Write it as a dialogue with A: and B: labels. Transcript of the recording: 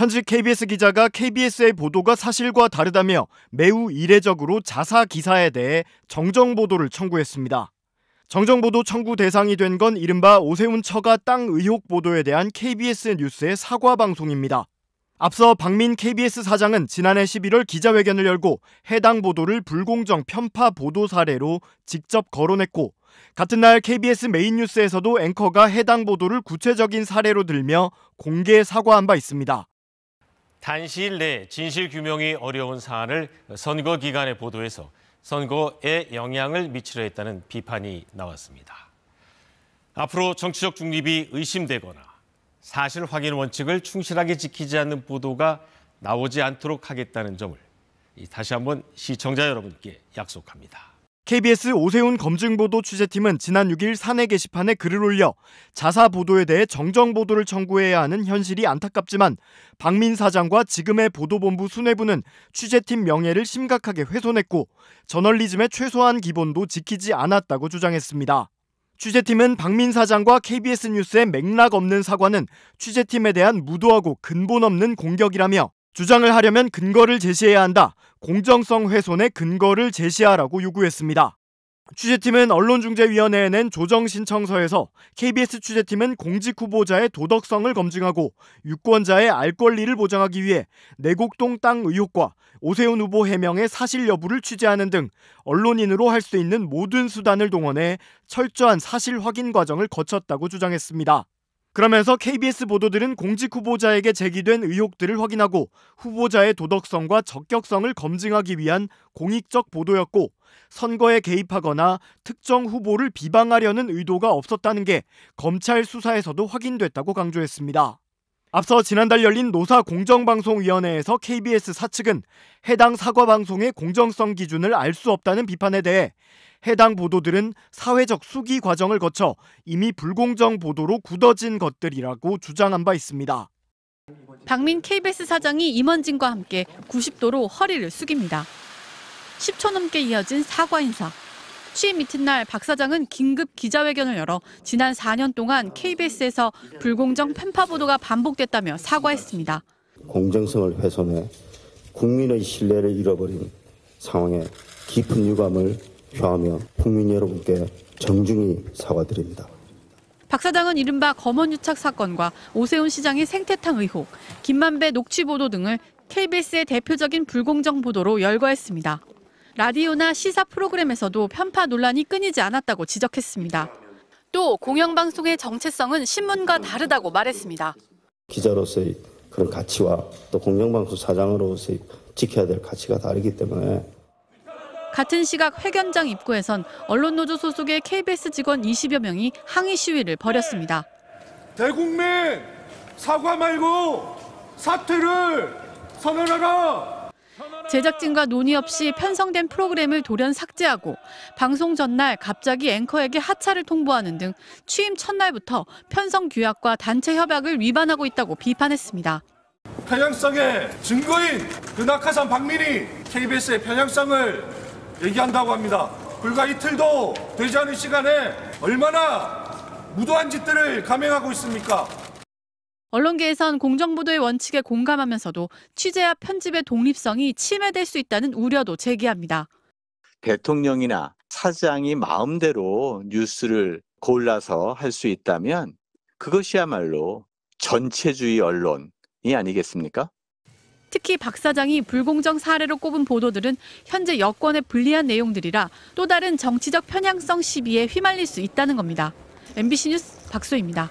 A: 현직 KBS 기자가 KBS의 보도가 사실과 다르다며 매우 이례적으로 자사 기사에 대해 정정보도를 청구했습니다. 정정보도 청구 대상이 된 건 이른바 오세훈 처가 땅 의혹 보도에 대한 KBS 뉴스의 사과 방송입니다. 앞서 박민 KBS 사장은 지난해 11월 기자회견을 열고 해당 보도를 불공정 편파 보도 사례로 직접 거론했고, 같은 날 KBS 메인 뉴스에서도 앵커가 해당 보도를 구체적인 사례로 들며 공개 사과한 바 있습니다.
B: 단시일 내 진실 규명이 어려운 사안을 선거 기간에 보도해서 선거에 영향을 미치려 했다는 비판이 나왔습니다. 앞으로 정치적 중립이 의심되거나 사실 확인 원칙을 충실하게 지키지 않는 보도가 나오지 않도록 하겠다는 점을 다시 한번 시청자 여러분께 약속합니다.
A: KBS 오세훈 검증보도 취재팀은 지난 6일 사내 게시판에 글을 올려 자사 보도에 대해 정정 보도를 청구해야 하는 현실이 안타깝지만 박민 사장과 지금의 보도본부 수뇌부는 취재팀 명예를 심각하게 훼손했고 저널리즘의 최소한 기본도 지키지 않았다고 주장했습니다. 취재팀은 박민 사장과 KBS 뉴스의 맥락 없는 사과는 취재팀에 대한 무도하고 근본 없는 공격이라며 주장을 하려면 근거를 제시해야 한다. 공정성 훼손의 근거를 제시하라고 요구했습니다. 취재팀은 언론중재위원회에 낸 조정신청서에서 KBS 취재팀은 공직 후보자의 도덕성을 검증하고 유권자의 알 권리를 보장하기 위해 내곡동 땅 의혹과 오세훈 후보 해명의 사실 여부를 취재하는 등 언론인으로 할 수 있는 모든 수단을 동원해 철저한 사실 확인 과정을 거쳤다고 주장했습니다. 그러면서 KBS 보도들은 공직 후보자에게 제기된 의혹들을 확인하고 후보자의 도덕성과 적격성을 검증하기 위한 공익적 보도였고 선거에 개입하거나 특정 후보를 비방하려는 의도가 없었다는 게 검찰 수사에서도 확인됐다고 강조했습니다. 앞서 지난달 열린 노사공정방송위원회에서 KBS 사측은 해당 사과방송의 공정성 기준을 알 수 없다는 비판에 대해 해당 보도들은 사회적 수기 과정을 거쳐 이미 불공정 보도로 굳어진 것들이라고 주장한 바 있습니다.
C: 박민 KBS 사장이 임원진과 함께 90도로 허리를 숙입니다. 10초 넘게 이어진 사과 인사. 취임 이튿날 박 사장은 긴급 기자회견을 열어 지난 4년 동안 KBS에서 불공정 편파 보도가 반복됐다며 사과했습니다.
D: 공정성을 훼손해 국민의 신뢰를 잃어버린 상황에 깊은 유감을 표하며 국민 여러분께 정중히 사과드립니다.
C: 박 사장은 이른바 검언유착 사건과 오세훈 시장의 생태탕 의혹, 김만배 녹취 보도 등을 KBS의 대표적인 불공정 보도로 열거했습니다. 라디오나 시사 프로그램에서도 편파 논란이 끊이지 않았다고 지적했습니다. 또 공영방송의 정체성은 신문과 다르다고 말했습니다.
D: 기자로서의 그런 가치와 또 공영방송 사장으로서의 지켜야 될 가치가 다르기 때문에
C: 같은 시각 회견장 입구에선 언론노조 소속의 KBS 직원 20여 명이 항의 시위를 벌였습니다.
E: 대국민 사과 말고 사퇴를 선언하라.
C: 제작진과 논의 없이 편성된 프로그램을 돌연 삭제하고 방송 전날 갑자기 앵커에게 하차를 통보하는 등 취임 첫날부터 편성 규약과 단체 협약을 위반하고 있다고 비판했습니다.
E: 편향성의 증거인 그 낙하산 박민이 KBS의 편향성을 얘기한다고 합니다. 불과 이틀도 되지 않은 시간에 얼마나 무도한 짓들을 감행하고 있습니까?
C: 언론계에선 공정보도의 원칙에 공감하면서도 취재와 편집의 독립성이 침해될 수 있다는 우려도 제기합니다.
F: 대통령이나 사장이 마음대로 뉴스를 골라서 할 수 있다면 그것이야말로 전체주의 언론이 아니겠습니까?
C: 특히 박 사장이 불공정 사례로 꼽은 보도들은 현재 여권에 불리한 내용들이라 또 다른 정치적 편향성 시비에 휘말릴 수 있다는 겁니다. MBC 뉴스 박소희입니다.